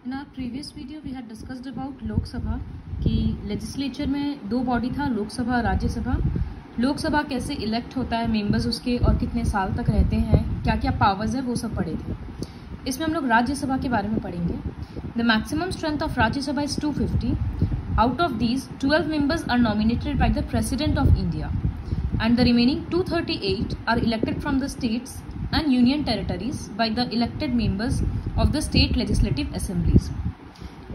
In our previous video we had discussed about Lok Sabha कि legislature में दो बॉडी था, लोकसभा और राज्यसभा। लोकसभा कैसे इलेक्ट होता है, मेंबर्स उसके और कितने साल तक रहते हैं, क्या क्या पावर्स है, वो सब पढ़े थे। इसमें हम लोग राज्यसभा के बारे में पढ़ेंगे। The maximum strength of Rajya Sabha is 250। Out of these 12 members are nominated by the president of India and the remaining 238 are elected from the states and union territories by the elected members of the state legislative assemblies.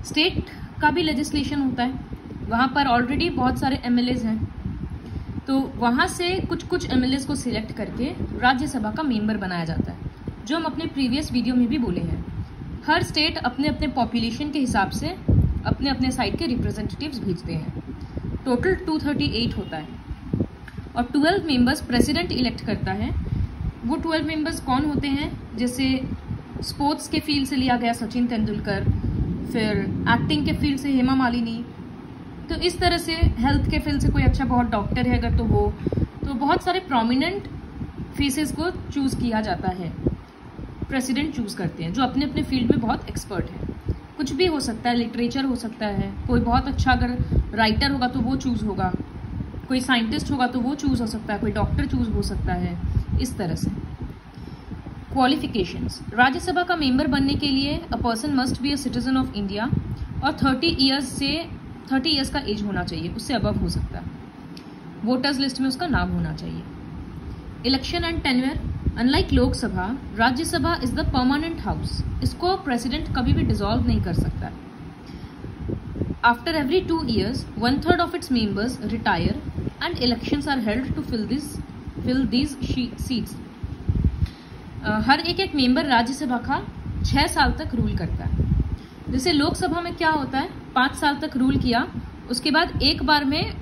State का भी legislation होता है, वहाँ पर already बहुत सारे MLAs हैं, तो वहाँ से कुछ कुछ एमएलएज को सिलेक्ट करके राज्यसभा का मेंबर बनाया जाता है, जो हम अपने प्रीवियस वीडियो में भी बोले हैं। हर स्टेट अपने अपने पॉपुलेशन के हिसाब से अपने अपने साइड के रिप्रेजेंटेटिव्स भेजते हैं। टोटल 238 होता है और 12 मेंबर्स प्रेसिडेंट इलेक्ट करता है। वो 12 मेंबर्स कौन होते हैं? जैसे स्पोर्ट्स के फील्ड से लिया गया सचिन तेंदुलकर, फिर एक्टिंग के फील्ड से हेमा मालिनी, तो इस तरह से हेल्थ के फील्ड से कोई अच्छा बहुत डॉक्टर है अगर तो बहुत सारे प्रोमिनेंट फेसेस को चूज किया जाता है, प्रेसिडेंट चूज करते हैं, जो अपने अपने फील्ड में बहुत एक्सपर्ट है। कुछ भी हो सकता है, लिटरेचर हो सकता है, कोई बहुत अच्छा अगर राइटर होगा तो वो चूज होगा, कोई साइंटिस्ट होगा तो वो चूज हो सकता है, कोई डॉक्टर चूज हो सकता है, इस तरह से। क्वालिफिकेशंस: राज्यसभा का मेंबर बनने के लिए a person must be a citizen of India और 30 इयर्स का एज होना चाहिए, उससे अबव हो सकता है। वोटर्स लिस्ट में उसका नाम होना चाहिए। Election and tenure: unlike Lok Sabha, Rajya Sabha is the permanent house, इसको प्रेसिडेंट कभी भी डिसॉल्व नहीं कर सकता। After every 2 years, 1/3 of its members retire and elections are held to fill these seats. हर एक मेंबर राज्यसभा का 6 साल तक रूल करता है। जैसे लोकसभा में क्या होता है, 5 साल तक रूल किया, उसके बाद एक बार में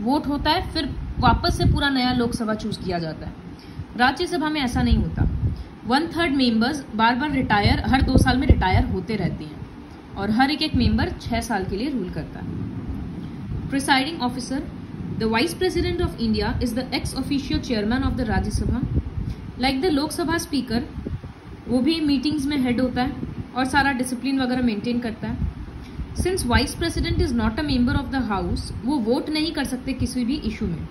वोट होता है, फिर वापस से पूरा नया लोकसभा चूज किया जाता है। राज्यसभा में ऐसा नहीं होता। 1/3 मेंबर्स बार बार रिटायर, हर 2 साल में रिटायर होते रहते हैं और हर एक मेंबर 6 साल के लिए रूल करता है। Presiding officer: the vice president of India is the ex officio chairman of the Rajya Sabha. Like the Lok Sabha speaker, वो भी मीटिंग्स में हेड होता है और सारा डिसिप्लिन वगैरह मेंटेन करता है। Since vice president is not a member of the house, vote वोट नहीं कर सकते किसी भी इशू में।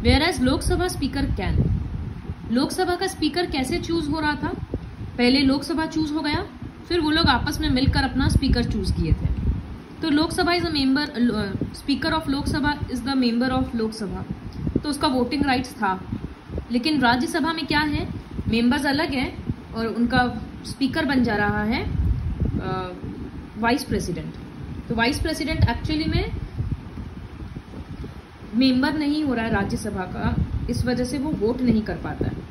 Whereas Lok Sabha speaker can. Lok Sabha का स्पीकर कैसे चूज हो रहा था? पहले लोकसभा चूज हो गया, फिर वो लोग आपस में मिलकर अपना स्पीकर चूज किए थे। तो Lok Sabha is a member, speaker of Lok Sabha is the member of Lok Sabha, तो उसका वोटिंग राइट्स था। लेकिन राज्यसभा में क्या है, मेंबर्स अलग हैं और उनका स्पीकर बन जा रहा है वाइस प्रेसिडेंट। तो वाइस प्रेसिडेंट एक्चुअली में मेंबर नहीं हो रहा है राज्यसभा का, इस वजह से वो वोट नहीं कर पाता है।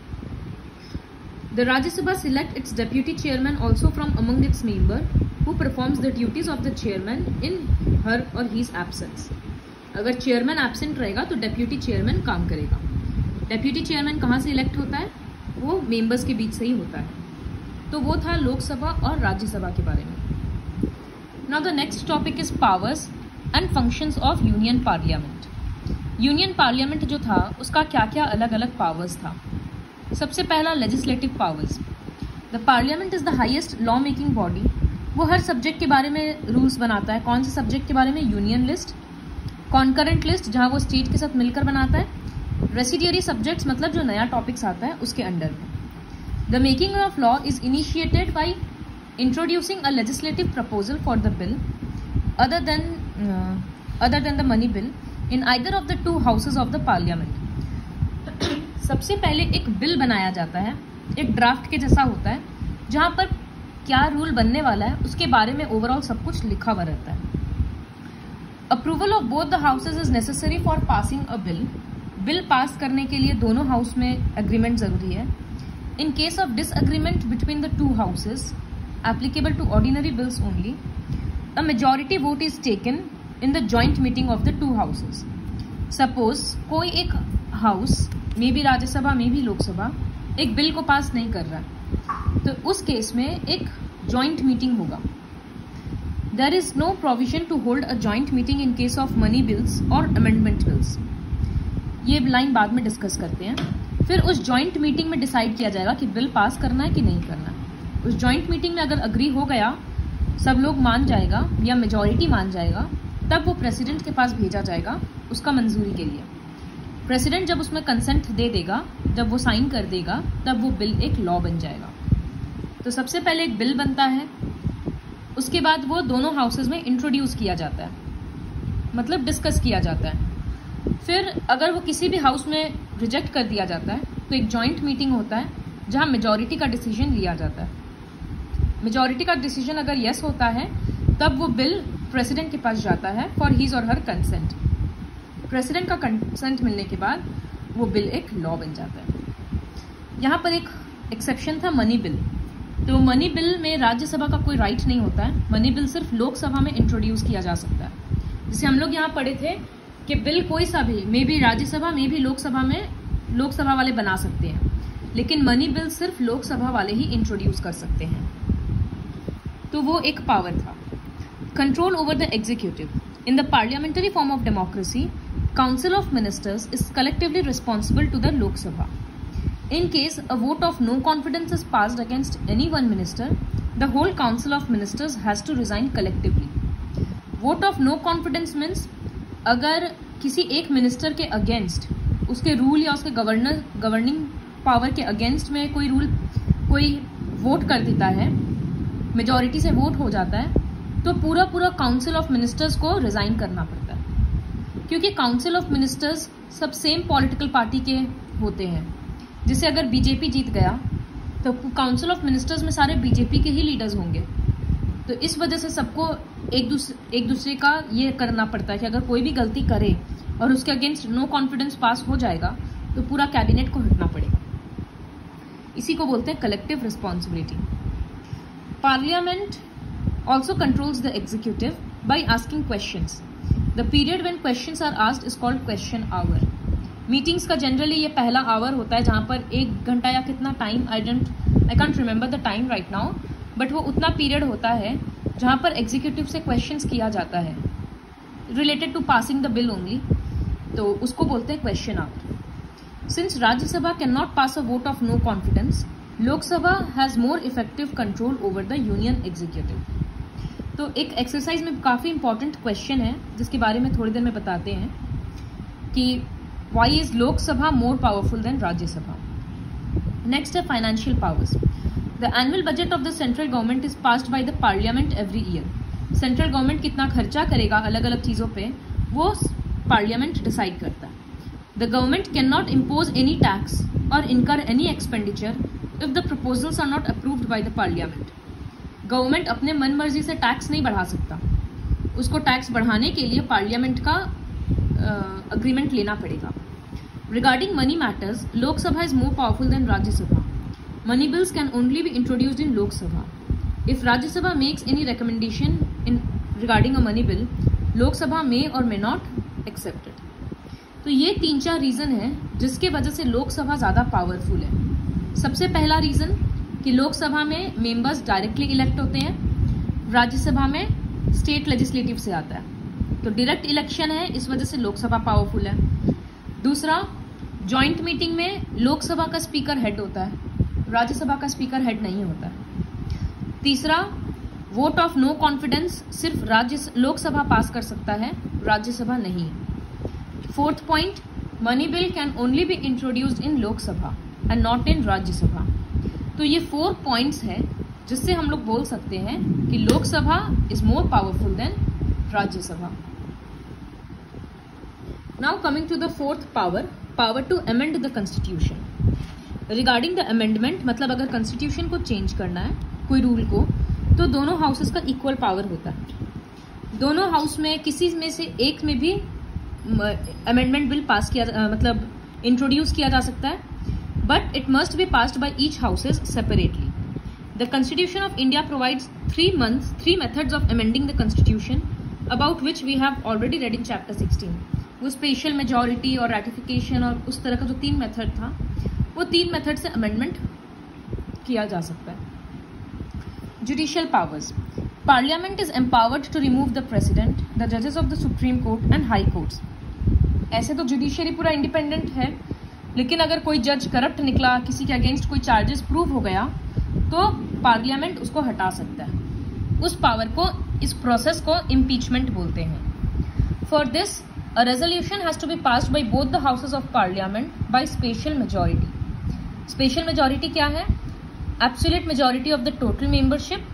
The Rajya Sabha select its deputy chairman also from among its member who performs the duties of the chairman in her or his absence. अगर चेयरमैन एब्सेंट रहेगा तो डेप्यूटी चेयरमैन काम करेगा। डेप्यूटी चेयरमैन कहाँ से इलेक्ट होता है? वो मेंबर्स के बीच से ही होता है। तो वो था लोकसभा और राज्यसभा के बारे में। Now the next topic is powers and functions of union parliament. Union parliament जो था उसका क्या क्या अलग अलग पावर्स था। सबसे पहला legislative powers. The parliament is the highest law making body. वो हर सब्जेक्ट के बारे में रूल्स बनाता है। कौन से सब्जेक्ट के बारे में? यूनियन लिस्ट, कॉन्करेंट लिस्ट जहां वो स्टेट के साथ मिलकर बनाता है, रेसिडियरी सब्जेक्ट्स मतलब जो नया टॉपिक्स आता है उसके अंडर में। The making of law is initiated by introducing a legislative proposal for the bill other than the money bill in either of the 2 houses of the parliament. सबसे पहले एक बिल बनाया जाता है, एक ड्राफ्ट के जैसा होता है, जहां पर क्या रूल बनने वाला है उसके बारे में ओवरऑल सब कुछ लिखा हुआ रहता है। Approval of both the houses is necessary for passing a bill. Bill pass करने के लिए दोनों हाउस में एग्रीमेंट जरूरी है। In case of disagreement between the 2 houses applicable to ordinary bills only, a majority vote is taken in the joint meeting of the 2 houses. सपोज कोई एक हाउस में भी राज्यसभा में भी लोकसभा एक बिल को पास नहीं कर रहा, तो उस केस में एक जॉइंट मीटिंग होगा। There is no provision to hold a joint meeting in case of money bills और अमेंडमेंट बिल्स। ये लाइन बाद में डिस्कस करते हैं। फिर उस जॉइंट मीटिंग में डिसाइड किया जाएगा कि बिल पास करना है कि नहीं करना है। उस जॉइंट मीटिंग में अगर अग्री हो गया सब लोग मान जाएगा या मेजॉरिटी मान जाएगा, तब वो प्रेसिडेंट के पास भेजा जाएगा उसका मंजूरी के लिए। प्रेसिडेंट जब उसमें कंसेंट दे देगा, जब वो साइन कर देगा, तब वो बिल एक लॉ बन जाएगा। तो सबसे पहले एक बिल बनता है, उसके बाद वो दोनों हाउसेज में इंट्रोड्यूस किया जाता है, मतलब डिस्कस किया जाता है। फिर अगर वो किसी भी हाउस में रिजेक्ट कर दिया जाता है तो एक जॉइंट मीटिंग होता है जहां मेजॉरिटी का डिसीजन लिया जाता है। मेजॉरिटी का डिसीजन अगर यस होता है तब वो बिल प्रेसिडेंट के पास जाता है फॉर हीज और हर कंसेंट। प्रेसिडेंट का कंसेंट मिलने के बाद वो बिल एक लॉ बन जाता है। यहाँ पर एक एक्सेप्शन था, मनी बिल। तो मनी बिल में राज्यसभा का कोई राइट नहीं होता है। मनी बिल सिर्फ लोकसभा में इंट्रोड्यूस किया जा सकता है। जैसे हम लोग यहाँ पढ़े थे कि बिल कोई सा भी, मे भी राज्यसभा में भी लोकसभा में लोकसभा वाले बना सकते हैं, लेकिन मनी बिल सिर्फ लोकसभा वाले ही इंट्रोड्यूस कर सकते हैं। तो वो एक पावर था। Control over the executive. In the parliamentary form of democracy, council of ministers is collectively responsible to the Lok Sabha. In case a vote of no confidence is passed against any one minister, the whole council of ministers has to resign collectively. Vote of no confidence means अगर किसी एक minister के against, उसके rule या उसके governing power के against में कोई वोट कर देता है, मेजॉरिटी से वोट हो जाता है, तो पूरा काउंसिल ऑफ मिनिस्टर्स को रिजाइन करना पड़ता है। क्योंकि काउंसिल ऑफ मिनिस्टर्स सब सेम पॉलिटिकल पार्टी के होते हैं। जैसे अगर बीजेपी जीत गया तो काउंसिल ऑफ मिनिस्टर्स में सारे बीजेपी के ही लीडर्स होंगे। तो इस वजह से सबको एक दूसरे का ये करना पड़ता है कि अगर कोई भी गलती करे और उसके अगेंस्ट नो कॉन्फिडेंस पास हो जाएगा तो पूरा कैबिनेट को हटना पड़ेगा। इसी को बोलते हैं collective responsibility. Parliament also controls the executive by asking questions. The period when questions are asked is called question hour. Meetings का जनरली ये पहला आवर होता है जहां पर 1 घंटा या कितना time, I can't remember the time right now, but वो उतना पीरियड होता है जहां पर एग्जीक्यूटिव से क्वेश्चंस किया जाता है related to passing the bill only, तो उसको बोलते हैं question hour. Since Rajya Sabha can not pass a vote of no confidence, Lok Sabha has more effective control over the union executive. तो एक एक्सरसाइज में काफी इंपॉर्टेंट क्वेश्चन है जिसके बारे में थोड़ी देर में बताते हैं कि why is Lok Sabha more powerful than Rajya Sabha? Next है financial powers. The annual budget of the central government is passed by the parliament every year. Central government कितना खर्चा करेगा अलग अलग चीजों पे वो parliament decide करता है. The government cannot impose any tax or incur any expenditure if the proposals are not approved by the parliament. Government अपने मन मर्जी से टैक्स नहीं बढ़ा सकता, उसको टैक्स बढ़ाने के लिए पार्लियामेंट का agreement लेना पड़ेगा. Regarding money matters, Lok Sabha is more powerful than Rajya Sabha. Money bills can only be introduced in Lok Sabha. If Rajya Sabha makes any recommendation regarding a money bill, Lok Sabha may or may not accept it. तो ये 3-4 reason है जिसके वजह से लोकसभा ज्यादा powerful है। सबसे पहला रीजन कि लोकसभा में मेंबर्स डायरेक्टली इलेक्ट होते हैं, राज्यसभा में स्टेट लेजिस्लेटिव से आता है, तो डायरेक्ट इलेक्शन है, इस वजह से लोकसभा पावरफुल है। दूसरा, जॉइंट मीटिंग में लोकसभा का स्पीकर हेड होता है, राज्यसभा का स्पीकर हेड नहीं होता है। तीसरा, वोट ऑफ नो कॉन्फिडेंस सिर्फ लोकसभा पास कर सकता है, राज्यसभा नहीं। Fourth point, money bill can only be introduced in Lok Sabha and not in Rajya Sabha. तो ये 4 पॉइंट्स है जिससे हम लोग बोल सकते हैं कि Lok Sabha is more powerful than Rajya Sabha. Now coming to the fourth power to amend the constitution. Regarding the amendment, मतलब अगर constitution को change करना है कोई रूल को, तो दोनों हाउसेस का इक्वल पावर होता है। दोनों हाउस में किसी में से एक में भी अमेंडमेंट बिल पास किया मतलब इंट्रोड्यूस किया जा सकता है, but it must be passed by each houses separately. The constitution of India provides 3 methods of amending the constitution about which we have already read in chapter 16। वो special majority और ratification और उस तरह का जो 3 मेथड था, वो 3 method से अमेंडमेंट किया जा सकता है। Judicial powers. Parliament is empowered to remove the president, the जजेस of the supreme court and high courts. ऐसे तो जुडिशियरी पूरा इंडिपेंडेंट है, लेकिन अगर कोई जज करप्ट निकला, किसी के अगेंस्ट कोई चार्जेस प्रूव हो गया, तो पार्लियामेंट उसको हटा सकता है। उस पावर को, इस प्रोसेस को इम्पीचमेंट बोलते हैं। For this a resolution has to be passed by both the houses of parliament by special majority. Special majority क्या है? Absolute majority of the total membership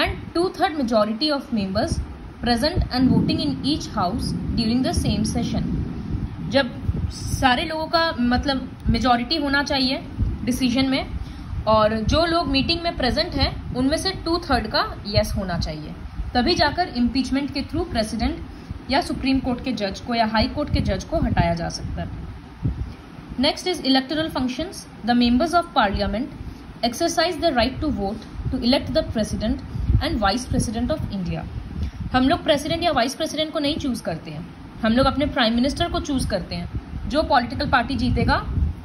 and 2/3 majority of members present and voting in each house during the same session। जब सारे लोगों का मतलब majority होना चाहिए decision में, और जो लोग मीटिंग में प्रेजेंट हैं उनमें से 2/3 का यस होना चाहिए, तभी जाकर इम्पीचमेंट के थ्रू प्रेसिडेंट या सुप्रीम कोर्ट के जज को या हाई कोर्ट के जज को हटाया जा सकता है। Next is electoral functions. The members of parliament exercise the right to vote to elect the president and vice president of India. हम लोग प्रेसिडेंट या वाइस प्रेसिडेंट को नहीं चूज करते हैं, हम लोग अपने प्राइम मिनिस्टर को चूज करते हैं। जो पॉलिटिकल पार्टी जीतेगा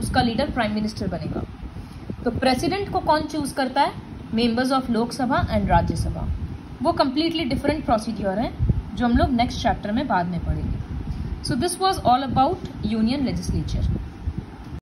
उसका लीडर प्राइम मिनिस्टर बनेगा। तो प्रेसिडेंट को कौन चूज करता है? Members of Lok Sabha and Rajya Sabha. वो कंप्लीटली डिफरेंट प्रोसीड्योर है जो हम लोग नेक्स्ट चैप्टर में बाद में पढ़ेंगे। So this was all about union legislature.